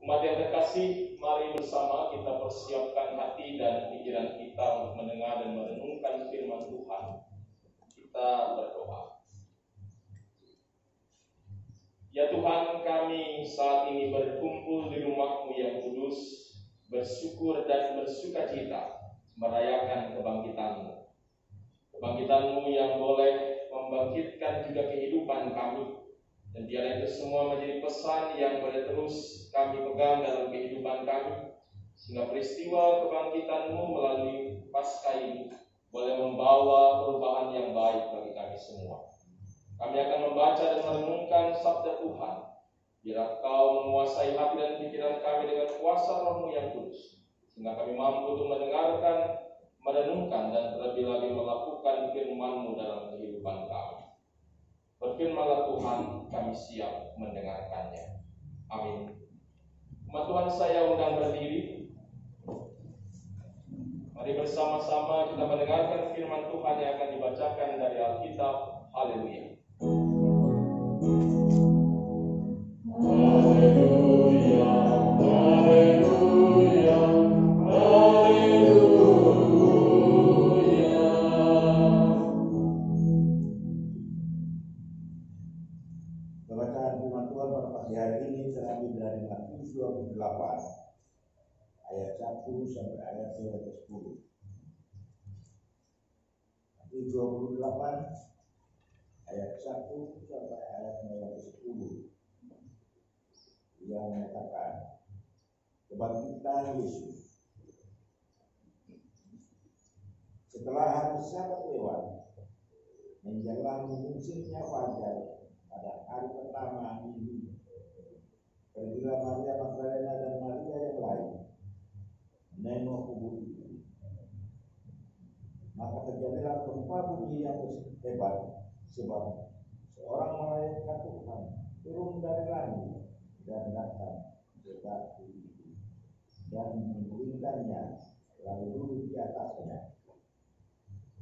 Umat yang terkasih, mari bersama kita persiapkan hati dan pikiran kita untuk mendengar dan merenungkan firman Tuhan. Kita berdoa. Ya Tuhan, kami saat ini berkumpul di rumah-Mu yang kudus, bersyukur dan bersukacita merayakan kebangkitan-Mu. Kebangkitan-Mu yang boleh membangkitkan juga kehidupan kami. Dan biarlah itu semua menjadi pesan yang boleh terus kami pegang dalam kehidupan kami, sehingga peristiwa kebangkitan-Mu melalui Paskah ini boleh membawa perubahan yang baik bagi kami semua. Kami akan membaca dan merenungkan sabda Tuhan. Biarlah Kau menguasai hati dan pikiran kami dengan kuasa Roh-Mu yang kudus, sehingga kami mampu untuk mendengarkan, merenungkan, dan terlebih lagi melakukan firman-Mu dalam kehidupan kami. Berfirmanlah Tuhan, kami siap mendengarkannya. Amin. Umat Tuhan, saya undang berdiri. Mari bersama-sama kita mendengarkan firman Tuhan yang akan dibacakan dari Alkitab. Haleluya. Haleluya, haleluya, haleluya. Bacaan firman Tuhan pada pagi hari ini terambil dari Matius 28 ayat 1 sampai ayat 10. Matius 28 ayat 1 sampai ayat 10 yang menyatakan kebangkitan Yesus. Setelah hari Sabat lewat, menjelang musimnya fajar pada hari pertama minggu, pergilah Maria Magdalena dan Maria yang lain menengok kubur itu. Maka terjadilah gempa bumi yang hebat, sebab seorang malaikat Tuhan turun dari langit dan datang ke batu itu dan menggulingkannya, lalu duduk di atasnya.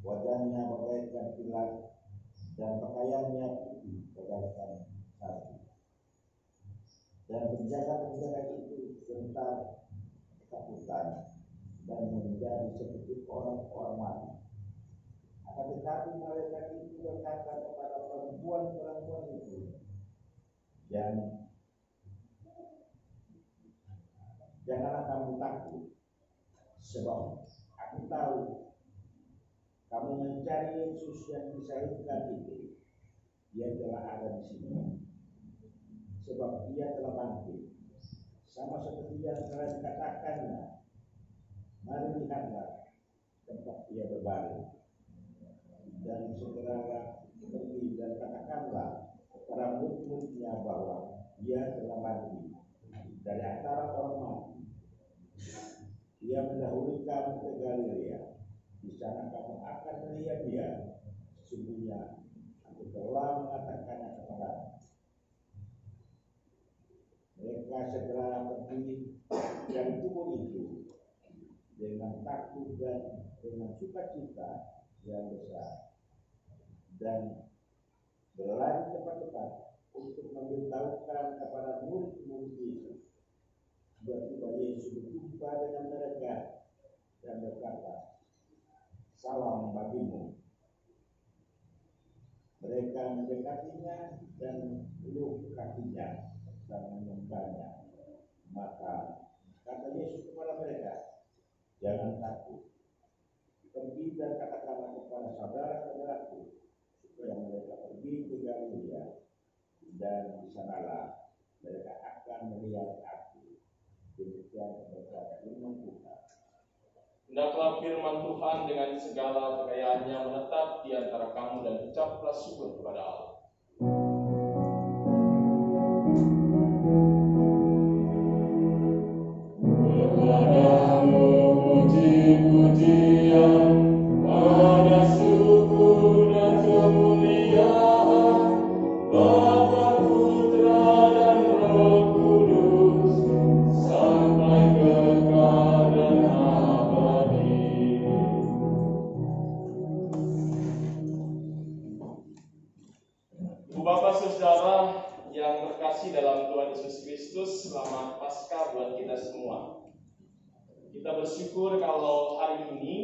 Wajahnya bagaikan kilat dan pakaiannya putih bagaikan salju. Dan penjaga-penjaga itu gentar ketakutan dan menjadi seperti orang-orang mati. Akan tetapi malaikat itu berkata kepada perempuan-perempuan itu, janganlah kamu takut, sebab aku tahu kamu mencari Yesus yang disalibkan itu. Dia telah ada di sini, sebab Dia telah bangkit, sama seperti yang telah dikatakannya. Mari lihatlah tempat Dia berbaring, dan segeralah pergi dan katakanlah kepada murid-murid-Nya bahwa Dia telah bangkit dari antara orang mati. Dia mendahului kamu ke Galilea. Di sana kamu akan melihat Dia. Sesungguhnya aku telah mengatakannya kepadamu. Mereka segera pergi dari kubur itu dengan takut dan dengan sukacita yang besar, dan berlari cepat-cepat untuk memberitahukan kepada murid-murid Yesus. Tiba-tiba Yesus berjumpa dengan mereka dan berkata, "Salam bagimu." Mereka mendekatinya dan peluk kakinya dan menyembahnya. Maka kata Yesus kepada mereka, "Jangan takut. Pergi dan katakanlah kepada saudara-saudaraku supaya mereka pergi ke Galilea, dan di sanalah mereka akan melihat aku." Demikian berkata firman Tuhan. Hendaklah firman Tuhan dengan segala kekayaannya menetap di antara kamu, dan ucaplah syukur kepada Allah. Kepadamu puji-pujian, pada syukur dan kemuliaan, Bapa, Putra, dan Roh Kudus, sampai kekal dan abadi. Ibu Bapak Saudara yang terkasih dalam Tuhan Yesus Kristus, selamat Paskah buat kita semua. Kita bersyukur kalau hari ini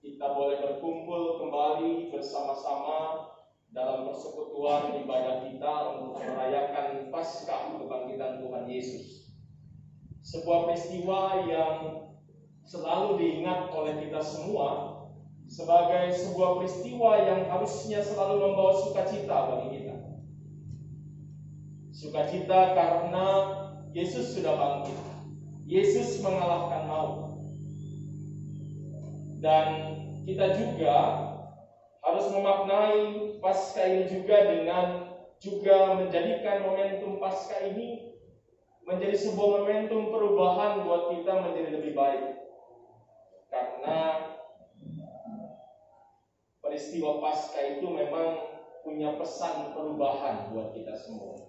kita boleh berkumpul kembali bersama-sama dalam persekutuan ibadah kita untuk merayakan Paskah kebangkitan Tuhan Yesus. Sebuah peristiwa yang selalu diingat oleh kita semua sebagai sebuah peristiwa yang harusnya selalu membawa sukacita bagi kita. Sukacita karena Yesus sudah bangkit. Yesus mengalahkan maut. Dan kita juga harus memaknai Paskah ini juga dengan juga menjadikan momentum Paskah ini menjadi sebuah momentum perubahan buat kita menjadi lebih baik. Karena peristiwa Paskah itu memang punya pesan perubahan buat kita semua.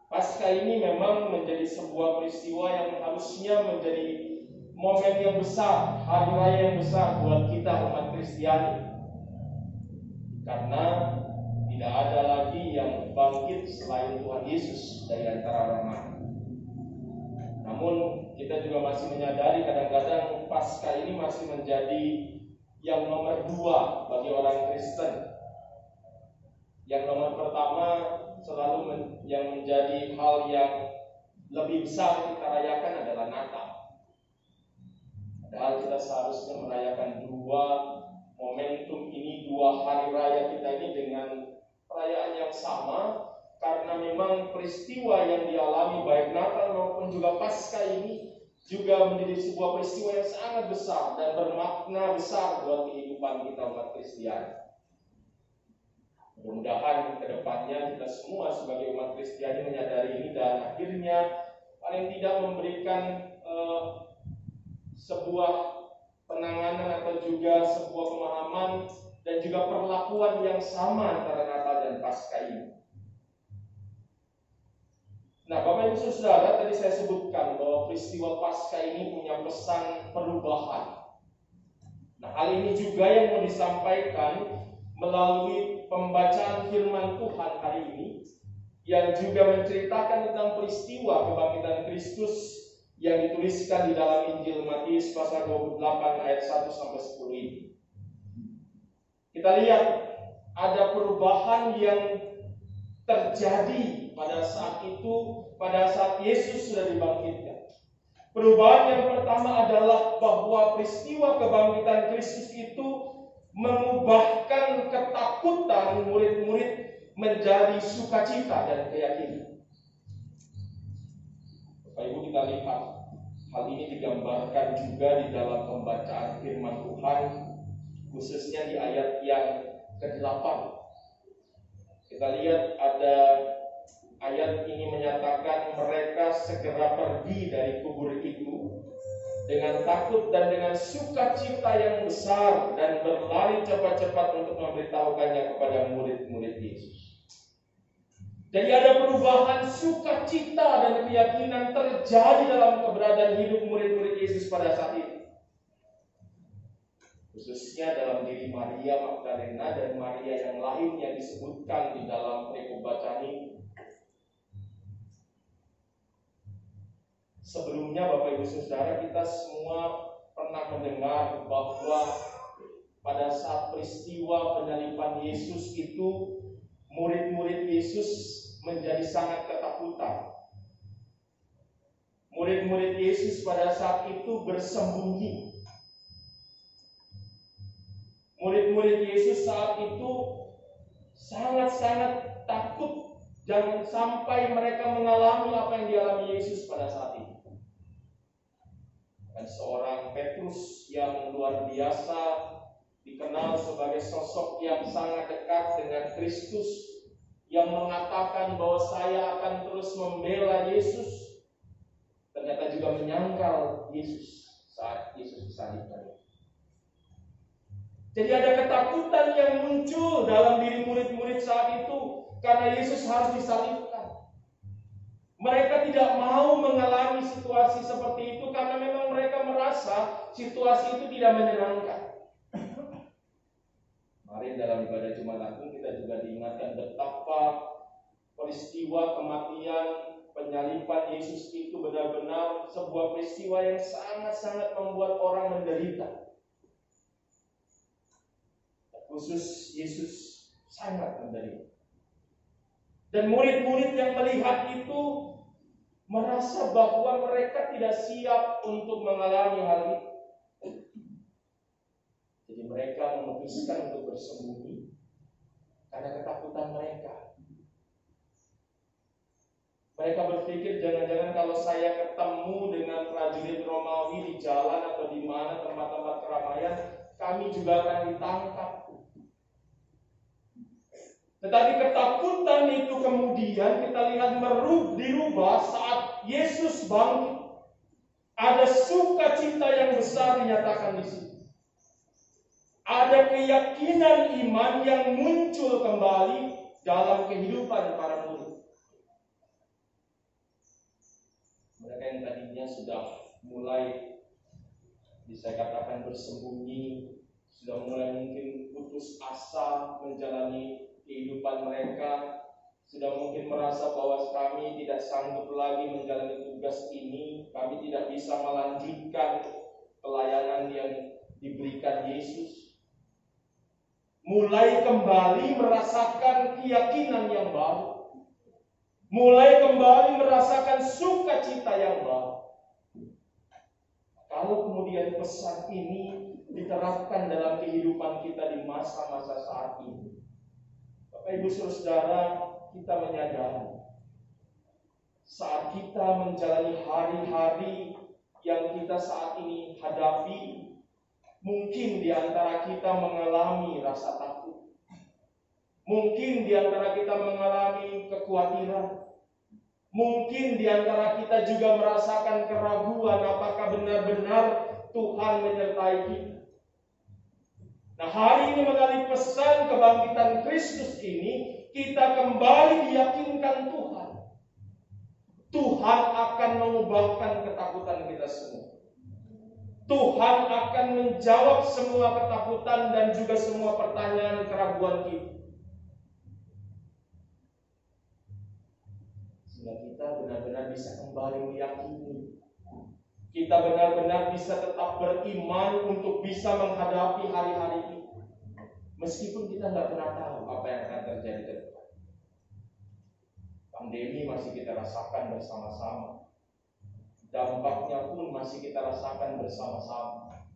Paskah ini memang menjadi sebuah peristiwa yang harusnya menjadi momen yang besar, hari raya yang besar buat kita umat Kristiani. Karena tidak ada lagi yang bangkit selain Tuhan Yesus dari antara orang mati. Namun kita juga masih menyadari kadang-kadang Paskah ini masih menjadi yang nomor 2 bagi orang Kristen. Yang nomor pertama selalu yang menjadi hal yang lebih besar kita rayakan adalah Natal. Padahal kita seharusnya merayakan 2 momentum ini, 2 hari raya kita ini dengan perayaan yang sama, karena memang peristiwa yang dialami baik Natal maupun juga Paskah ini juga menjadi sebuah peristiwa yang sangat besar dan bermakna besar buat kehidupan kita umat Kristiani. Mudah-mudahan ke depannya kita semua sebagai umat Kristiani menyadari ini dan akhirnya paling tidak memberikan sebuah penanganan atau juga sebuah pemahaman dan juga perlakuan yang sama antara Natal dan Paskah ini. Nah, Bapak Ibu Saudara, tadi saya sebutkan bahwa peristiwa Paskah ini punya pesan perubahan. Nah, hal ini juga yang mau disampaikan melalui pembacaan firman Tuhan hari ini, yang juga menceritakan tentang peristiwa kebangkitan Kristus yang dituliskan di dalam Injil Matius pasal 28 ayat 1 sampai 10 ini. Kita lihat ada perubahan yang terjadi pada saat itu, pada saat Yesus sudah dibangkitkan. Perubahan yang pertama adalah bahwa peristiwa kebangkitan Kristus itu mengubahkan ketakutan murid-murid menjadi sukacita dan keyakinan. Bapak Ibu, kita lihat hal ini digambarkan juga di dalam pembacaan firman Tuhan, khususnya di ayat yang ke-8. Kita lihat ada ayat ini menyatakan mereka segera pergi dari kubur itu dengan takut dan dengan sukacita yang besar dan berlari cepat-cepat untuk memberitahukannya kepada murid-murid Yesus. Jadi ada perubahan sukacita dan keyakinan terjadi dalam keberadaan hidup murid-murid Yesus pada saat itu. Khususnya dalam diri Maria Magdalena dan Maria yang lain yang disebutkan di dalam perikop bacaan ini. Sebelumnya Bapak Ibu Saudara, kita semua pernah mendengar bahwa pada saat peristiwa penyaliban Yesus itu, murid-murid Yesus menjadi sangat ketakutan. Murid-murid Yesus pada saat itu bersembunyi. Murid-murid Yesus saat itu sangat-sangat takut jangan sampai mereka mengalami apa yang dialami Yesus pada saat itu. Dan seorang Petrus yang luar biasa, dikenal sebagai sosok yang sangat dekat dengan Kristus, yang mengatakan bahwa saya akan terus membela Yesus, ternyata juga menyangkal Yesus saat Yesus disalibkan. Jadi ada ketakutan yang muncul dalam diri murid-murid saat itu karena Yesus harus disalibkan. Mereka tidak mau mengalami situasi seperti itu karena memang mereka merasa situasi itu tidak menyenangkan. Kemarin dalam ibadah Jumat Agung kita juga diingatkan betapa peristiwa kematian, penyaliban Yesus itu benar-benar sebuah peristiwa yang sangat-sangat membuat orang menderita. Khusus Yesus sangat menderita. Dan murid-murid yang melihat itu merasa bahwa mereka tidak siap untuk mengalami hal itu. Jadi mereka memutuskan untuk bersembunyi karena ketakutan mereka. Mereka berpikir jangan-jangan kalau saya ketemu dengan prajurit Romawi di jalan atau di mana tempat-tempat keramaian, kami juga akan ditangkap. Tetapi ketakutan itu kemudian kita lihat dirubah saat Yesus bangkit. Ada sukacita yang besar dinyatakan di sini. Ada keyakinan iman yang muncul kembali dalam kehidupan para murid. Mereka yang tadinya sudah mulai bisa katakan bersembunyi, sudah mulai mungkin putus asa menjalani kehidupan mereka, sudah mungkin merasa bahwa kami tidak sanggup lagi menjalani tugas ini, kami tidak bisa melanjutkan pelayanan yang diberikan Yesus. Mulai kembali merasakan keyakinan yang baru, mulai kembali merasakan sukacita yang baru. Kalau kemudian pesan ini diterapkan dalam kehidupan kita di masa-masa saat ini, Bapak Ibu Saudara, kita menyadari saat kita menjalani hari-hari yang kita saat ini hadapi, mungkin di antara kita mengalami rasa takut, mungkin di antara kita mengalami kekhawatiran, mungkin di antara kita juga merasakan keraguan apakah benar-benar Tuhan menyertai kita. Nah, hari ini melalui pesan kebangkitan Kristus ini, kita kembali diyakinkan Tuhan. Tuhan akan mengubahkan ketakutan kita semua. Tuhan akan menjawab semua ketakutan dan juga semua pertanyaan keraguan kita. Sehingga kita benar-benar bisa kembali meyakini. Kita benar-benar bisa tetap beriman untuk bisa menghadapi hari-hari ini. Meskipun kita nggak pernah tahu apa yang akan terjadi ke depan. Pandemi masih kita rasakan bersama-sama. Dampaknya pun masih kita rasakan bersama-sama.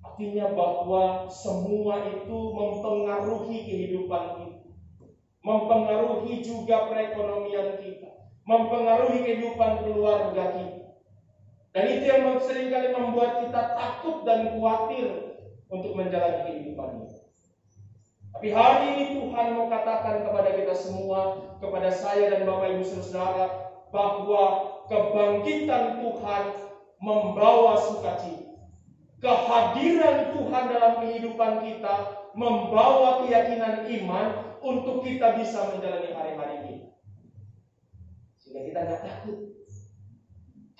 Artinya bahwa semua itu mempengaruhi kehidupan kita. Mempengaruhi juga perekonomian kita. Mempengaruhi kehidupan keluarga kita. Dan itu yang seringkali membuat kita takut dan khawatir untuk menjalani kehidupan ini. Tapi hari ini Tuhan mau katakan kepada kita semua, kepada saya dan Bapak Ibu Saudara, bahwa kebangkitan Tuhan membawa sukacita. Kehadiran Tuhan dalam kehidupan kita membawa keyakinan iman untuk kita bisa menjalani hari-hari ini. Sehingga kita nggak takut.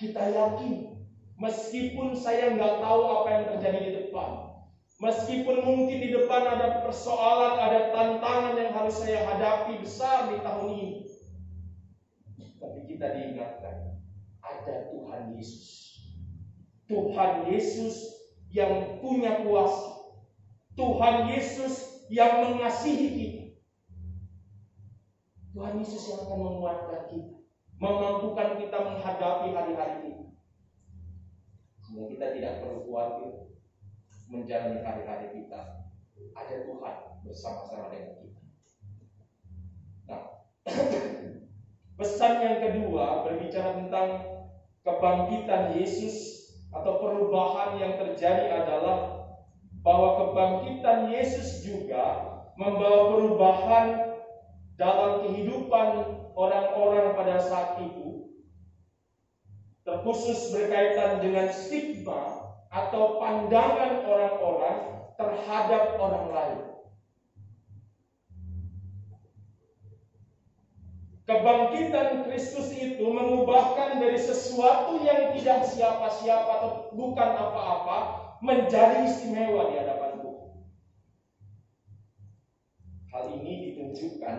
Kita yakin, meskipun saya nggak tahu apa yang terjadi di depan, meskipun mungkin di depan ada persoalan, ada tantangan yang harus saya hadapi besar di tahun ini, tapi kita diingatkan ada Tuhan Yesus. Tuhan Yesus yang punya kuasa. Tuhan Yesus yang mengasihi kita. Tuhan Yesus yang akan menguatkan kita, memampukan kita menghadapi hari-hari ini. Sehingga kita tidak perlu khawatir menjalani hari-hari kita. Ada Tuhan bersama-sama dengan kita. Nah, pesan yang kedua berbicara tentang kebangkitan Yesus atau perubahan yang terjadi adalah bahwa kebangkitan Yesus juga membawa perubahan dalam kehidupan orang-orang pada saat itu, terkhusus berkaitan dengan stigma atau pandangan orang-orang terhadap orang lain. Kebangkitan Kristus itu mengubahkan dari sesuatu yang tidak siapa-siapa atau bukan apa-apa menjadi istimewa di hadapan Tuhan. Hal ini ditunjukkan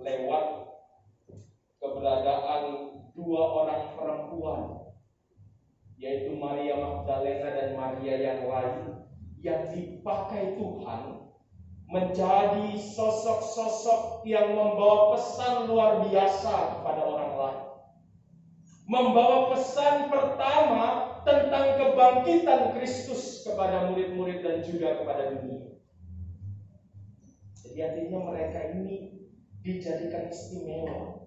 lewat keberadaan dua orang perempuan, yaitu Maria Magdalena dan Maria yang lain, yang dipakai Tuhan menjadi sosok-sosok yang membawa pesan luar biasa kepada orang lain. Membawa pesan pertama tentang kebangkitan Kristus kepada murid-murid dan juga kepada dunia. Jadi artinya mereka ini dijadikan istimewa.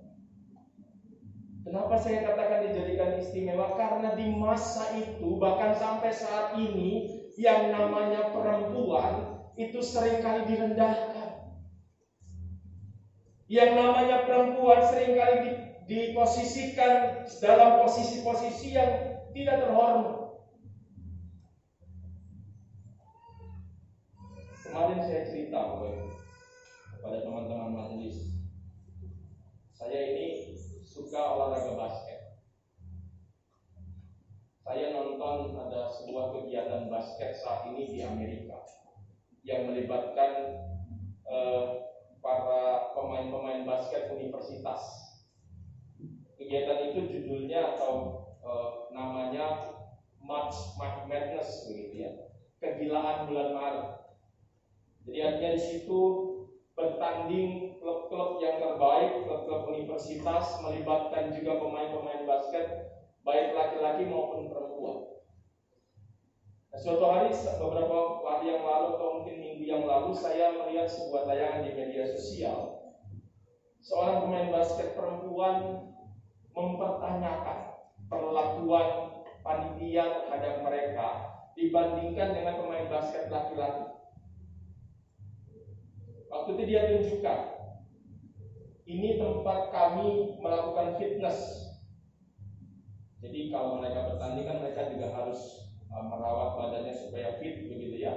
Kenapa saya katakan dijadikan istimewa? Karena di masa itu, bahkan sampai saat ini, yang namanya perempuan itu seringkali direndahkan. Yang namanya perempuan seringkali diposisikan dalam posisi-posisi yang tidak terhormat. Kemarin saya cerita kepada teman-teman majelis, saya ini suka olahraga basket. Saya nonton ada sebuah kegiatan basket saat ini di Amerika yang melibatkan para pemain-pemain basket universitas. Kegiatan itu judulnya atau namanya March Madness, begitu ya, kegilaan bulan Maret. Jadi artinya di situ bertanding klub-klub yang terbaik, klub-klub universitas, melibatkan juga pemain-pemain basket, baik laki-laki maupun perempuan. Nah, suatu hari beberapa hari yang lalu atau mungkin minggu yang lalu, saya melihat sebuah tayangan di media sosial. Seorang pemain basket perempuan mempertanyakan perlakuan panitia terhadap mereka dibandingkan dengan pemain basket laki-laki. Waktu itu dia tunjukkan, ini tempat kami melakukan fitness. Jadi kalau mereka bertanding kan mereka juga harus merawat badannya supaya fit, begitu ya.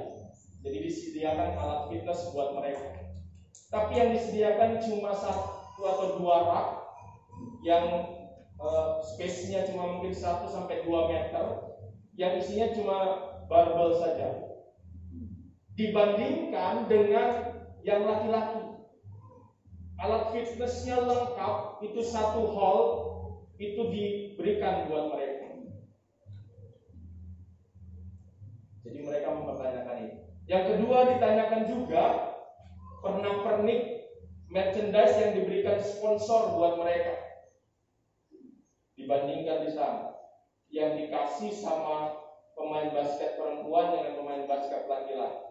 Jadi disediakan alat fitness buat mereka. Tapi yang disediakan cuma 1 atau 2 rak yang space-nya cuma mungkin 1 sampai 2 meter, yang isinya cuma barbel saja. Dibandingkan dengan yang laki-laki, alat fitnessnya lengkap, itu 1 hall itu diberikan buat mereka. Jadi mereka mempertanyakan ini. Yang kedua ditanyakan juga pernak-pernik merchandise yang diberikan sponsor buat mereka. Dibandingkan di sana, yang dikasih sama pemain basket perempuan dengan pemain basket laki-laki.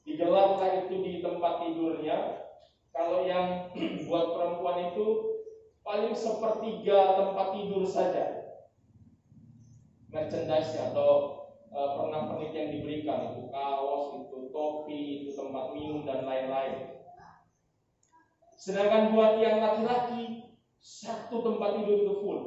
Digelarlah itu di tempat tidurnya. Kalau yang buat perempuan itu paling 1/3 tempat tidur saja merchandise atau pernak-pernik yang diberikan, itu kaos, itu topi, itu tempat minum dan lain-lain. Sedangkan buat yang laki-laki 1 tempat tidur itu full.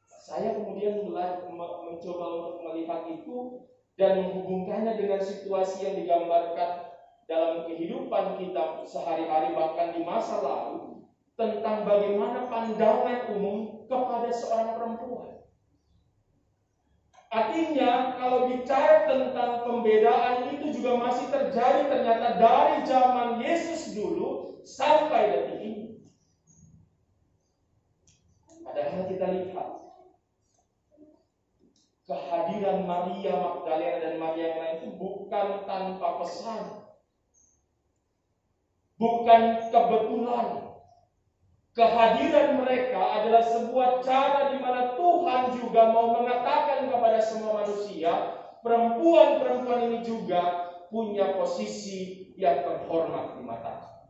Saya kemudian mencoba untuk melihat itu dan menghubungkannya dengan situasi yang digambarkan dalam kehidupan kita sehari-hari, bahkan di masa lalu, tentang bagaimana pandangan umum kepada seorang perempuan. Artinya kalau bicara tentang pembedaan itu juga masih terjadi ternyata dari zaman Yesus dulu sampai detik ini. Padahal kita lihat kehadiran Maria Magdalena dan Maria yang lain itu bukan tanpa pesan, bukan kebetulan. Kehadiran mereka adalah sebuah cara di mana Tuhan juga mau mengatakan kepada semua manusia, perempuan-perempuan ini juga punya posisi yang terhormat di mata.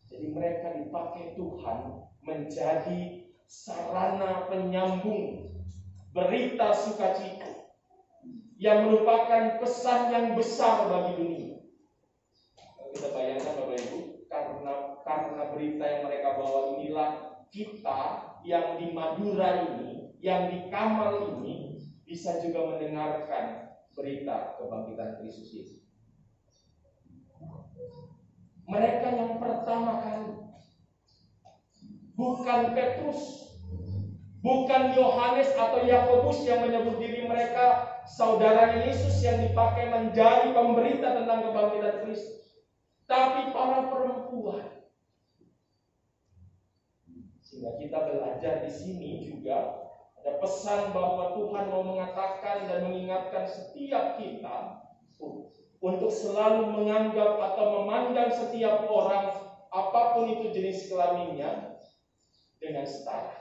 Jadi mereka dipakai Tuhan menjadi sarana penyambung berita sukacita yang merupakan pesan yang besar bagi dunia. Kita bayangkan Bapak Ibu, karena berita yang mereka bawa inilah kita yang di Madura ini, yang di Kamal ini bisa juga mendengarkan berita kebangkitan Kristus Yesus. Mereka yang pertama kali, bukan Petrus, Bukan Yohanes atau Yakobus yang menyebut diri mereka saudaranya Yesus yang dipakai menjadi pemberita tentang kebangkitan Kristus, tapi para perempuan. Sehingga kita belajar di sini juga ada pesan bahwa Tuhan mau mengatakan dan mengingatkan setiap kita untuk selalu menganggap atau memandang setiap orang, apapun itu jenis kelaminnya, dengan setara.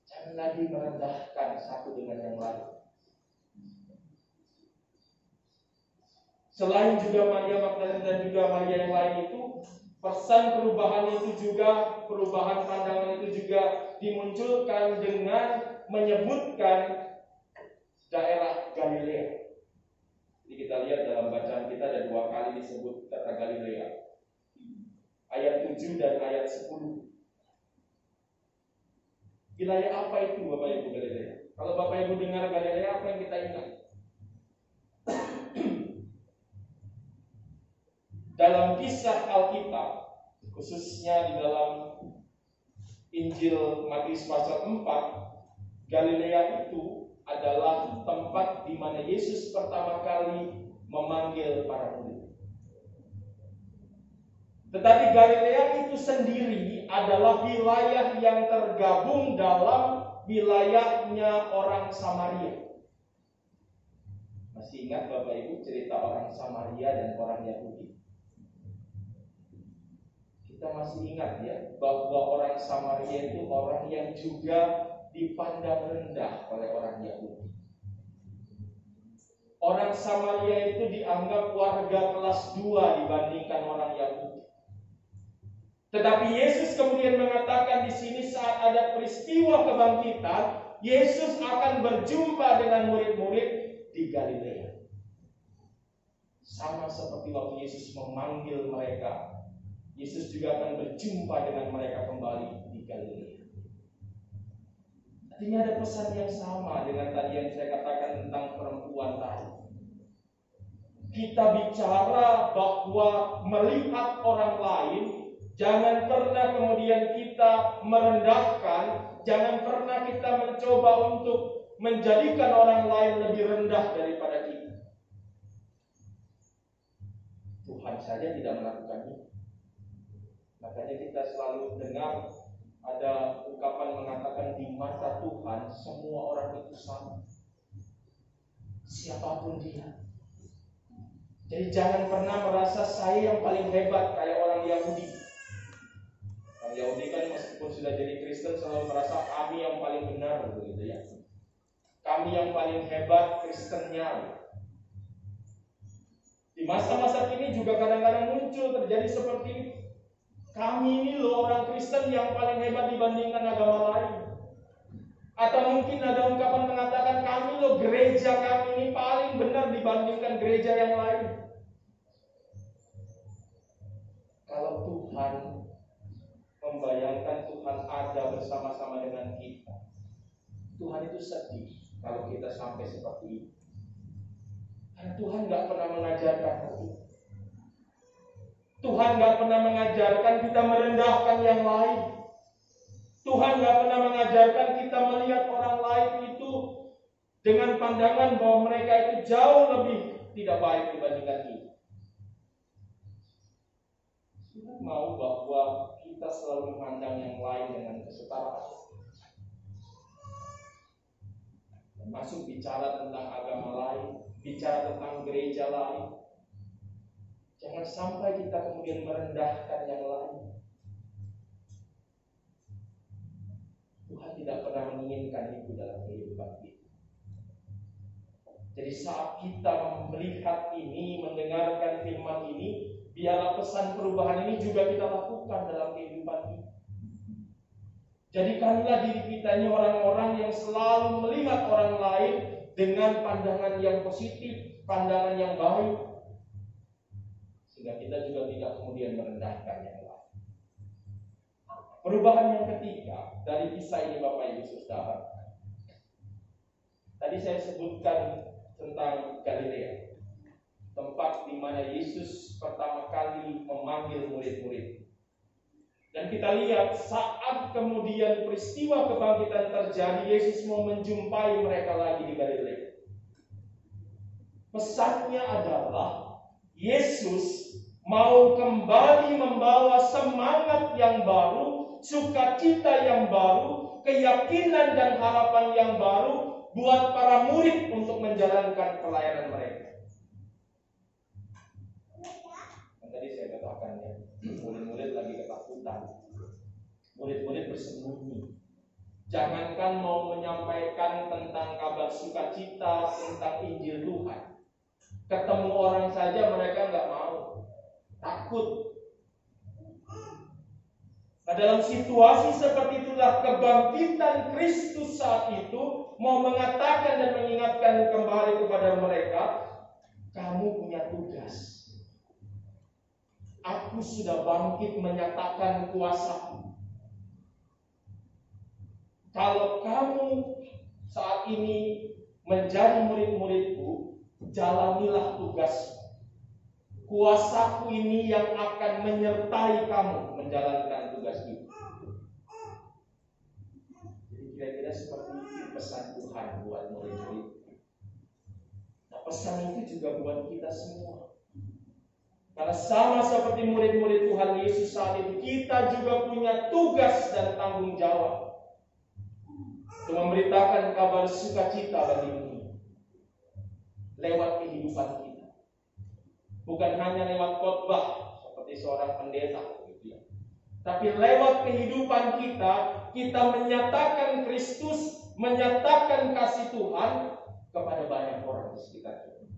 Jangan lagi merendahkan satu dengan yang lain. Selain juga Maria Magdalena dan juga Maria yang lain itu, pesan perubahan itu juga, perubahan pandangan itu juga dimunculkan dengan menyebutkan daerah Galilea. Jadi kita lihat dalam bacaan kita ada 2 kali disebut kata Galilea. Ayat 7 dan ayat 10. Wilayah apa itu Bapak Ibu Galilea? Kalau Bapak Ibu dengar Galilea, apa yang kita ingat? Dalam kisah Alkitab, khususnya di dalam Injil Matius pasal 4, Galilea itu adalah tempat di mana Yesus pertama kali memanggil para murid. Tetapi Galilea itu sendiri adalah wilayah yang tergabung dalam wilayahnya orang Samaria. Masih ingat Bapak Ibu cerita orang Samaria dan orang Yahudi? Kita masih ingat ya, bahwa orang Samaria itu orang yang juga dipandang rendah oleh orang Yahudi. Orang Samaria itu dianggap warga kelas 2 dibandingkan orang Yahudi. Tetapi Yesus kemudian mengatakan di sini saat ada peristiwa kebangkitan, Yesus akan berjumpa dengan murid-murid di Galilea. Sama seperti waktu Yesus memanggil mereka, Yesus juga akan berjumpa dengan mereka kembali di Galilea. Artinya ada pesan yang sama dengan tadi yang saya katakan tentang perempuan tadi. Kita bicara bahwa melihat orang lain, jangan pernah kemudian kita merendahkan, jangan pernah kita mencoba untuk menjadikan orang lain lebih rendah daripada kita. Tuhan saja tidak melakukan itu. Makanya kita selalu dengar ada ungkapan mengatakan di mata Tuhan semua orang itu sama, siapapun dia. Jadi jangan pernah merasa saya yang paling hebat kayak orang Yahudi. Orang Yahudi kan meskipun sudah jadi Kristen selalu merasa kami yang paling benar, begitu ya. Kami yang paling hebat Kristennya. Di masa-masa kini juga kadang-kadang muncul terjadi seperti itu. Kami ini loh orang Kristen yang paling hebat dibandingkan agama lain. Atau mungkin ada ungkapan mengatakan kami loh gereja kami ini paling benar dibandingkan gereja yang lain. Kalau Tuhan membayangkan Tuhan ada bersama-sama dengan kita, Tuhan itu sedih kalau kita sampai seperti itu. Karena Tuhan gak pernah mengajarkan itu. Tuhan gak pernah mengajarkan kita merendahkan yang lain. Tuhan gak pernah mengajarkan kita melihat orang lain itu dengan pandangan bahwa mereka itu jauh lebih tidak baik dibandingkan kita. Tuhan mau bahwa kita selalu memandang yang lain dengan kesetaraan. Termasuk bicara tentang agama lain, bicara tentang gereja lain. Jangan sampai kita kemudian merendahkan yang lain. Tuhan tidak pernah menginginkan itu dalam kehidupan kita. Jadi saat kita melihat ini, mendengarkan firman ini, biarlah pesan perubahan ini juga kita lakukan dalam kehidupan kita. Jadikanlah diri kita ini orang-orang yang selalu melihat orang lain dengan pandangan yang positif, pandangan yang baik, sehingga kita juga tidak kemudian merendahkan yang lain. Perubahan yang ketiga dari kisah ini Bapak Ibu Saudara. Tadi saya sebutkan tentang Galilea, tempat di mana Yesus pertama kali memanggil murid-murid. Dan kita lihat saat kemudian peristiwa kebangkitan terjadi, Yesus mau menjumpai mereka lagi di Galilea. Pesannya adalah Yesus mau kembali membawa semangat yang baru, sukacita yang baru, keyakinan dan harapan yang baru buat para murid untuk menjalankan pelayanan mereka. Tadi saya katakan ya, murid-murid lagi ketakutan. Murid-murid bersembunyi. Jangankan mau menyampaikan tentang kabar sukacita, tentang Injil Tuhan. Ketemu orang saja mereka nggak mau. Takut. Nah, dalam situasi seperti itulah kebangkitan Kristus saat itu mau mengatakan dan mengingatkan kembali kepada mereka, kamu punya tugas. Aku sudah bangkit menyatakan kuasa-Ku. Kalau kamu saat ini menjadi murid-muridku, jalanilah tugas. Kuasa-Ku ini yang akan menyertai kamu menjalankan tugas itu. Jadi kira-kira seperti itu pesan Tuhan buat murid-murid. Nah, pesan itu juga buat kita semua. Karena sama seperti murid-murid Tuhan Yesus saat itu, kita juga punya tugas dan tanggung jawab untuk memberitakan kabar sukacita bagi dunia lewat kehidupan kita. Bukan hanya lewat khotbah seperti seorang pendeta, tapi lewat kehidupan kita menyatakan Kristus, menyatakan kasih Tuhan kepada banyak orang di sekitar kita.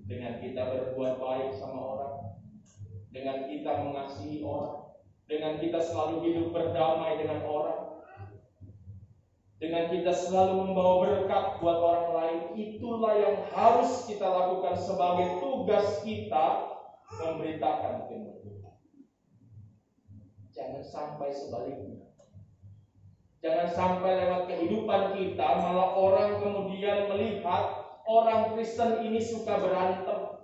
Dengan kita berbuat baik sama orang, dengan kita mengasihi orang, dengan kita selalu hidup berdamai dengan orang, dengan kita selalu membawa berkat buat orang lain, itulah yang harus kita lakukan sebagai tugas kita memberitakan firman Tuhan. Jangan sampai sebaliknya. Jangan sampai lewat kehidupan kita malah orang kemudian melihat orang Kristen ini suka berantem.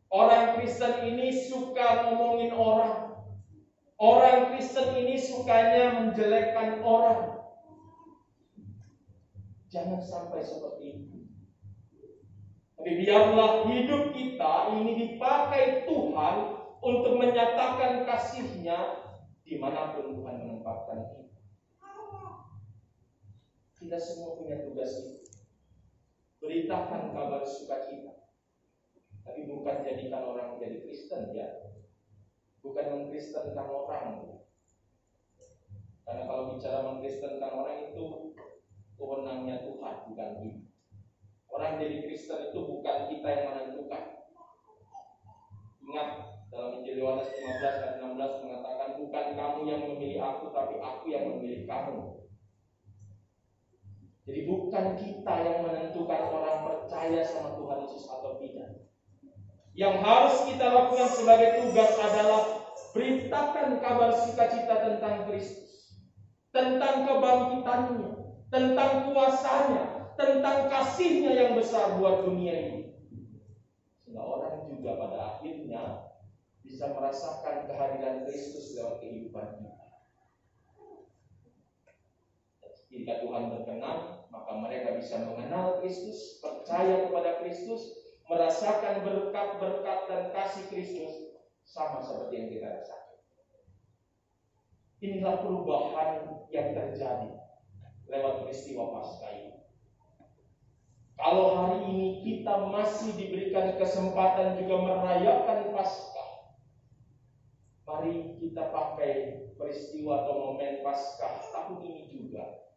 Orang Kristen ini suka ngomongin orang. Orang Kristen ini sukanya menjelekkan orang. Jangan sampai seperti itu. Tapi biarlah hidup kita ini dipakai Tuhan untuk menyatakan kasih-Nya dimanapun Tuhan menempatkan kita. Kita semua punya tugas itu. Beritakan kabar sukacita, tapi bukan jadikan orang menjadi Kristen, ya. Bukan mengkristenkan orang. Karena kalau bicara mengkristenkan orang itu kewenangannya Tuhan, bukan kita. Orang jadi Kristen itu bukan kita yang menentukan. Ingat dalam Injil Yohanes 15 dan 16 mengatakan, bukan kamu yang memilih aku, tapi aku yang memilih kamu. Jadi bukan kita yang menentukan orang percaya sama Tuhan Yesus atau tidak. Yang harus kita lakukan sebagai tugas adalah beritakan kabar sukacita tentang Kristus, tentang kebangkitannya, tentang kuasanya, tentang kasih-Nya yang besar buat dunia ini. Sehingga orang juga pada akhirnya bisa merasakan kehadiran Kristus lewat kehidupan kita. Jika Tuhan berkenan, maka mereka bisa mengenal Kristus, percaya kepada Kristus, merasakan berkat-berkat dan kasih Kristus sama seperti yang kita rasakan. Inilah perubahan yang terjadi lewat peristiwa Paskah ini. Kalau hari ini kita masih diberikan kesempatan juga merayakan Paskah, mari kita pakai peristiwa atau momen Paskah tahun ini juga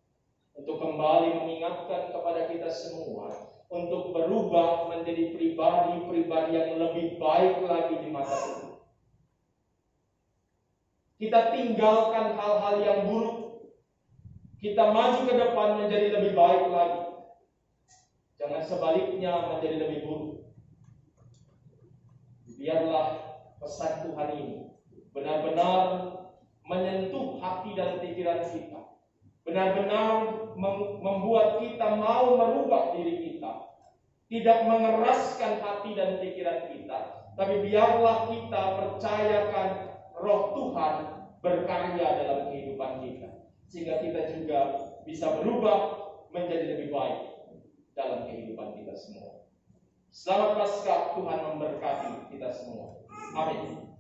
untuk kembali mengingatkan kepada kita semua untuk berubah menjadi pribadi-pribadi yang lebih baik lagi di mata Tuhan. Kita tinggalkan hal-hal yang buruk. Kita maju ke depan menjadi lebih baik lagi. Jangan sebaliknya menjadi lebih buruk. Biarlah pesan Tuhan ini benar-benar menyentuh hati dan pikiran kita. Benar-benar membuat kita mau merubah diri kita. Tidak mengeraskan hati dan pikiran kita, tapi biarlah kita percayakan Roh Tuhan berkarya dalam kehidupan kita, sehingga kita juga bisa berubah menjadi lebih baik dalam kehidupan kita semua. Selamat Paskah, Tuhan memberkati kita semua. Amin.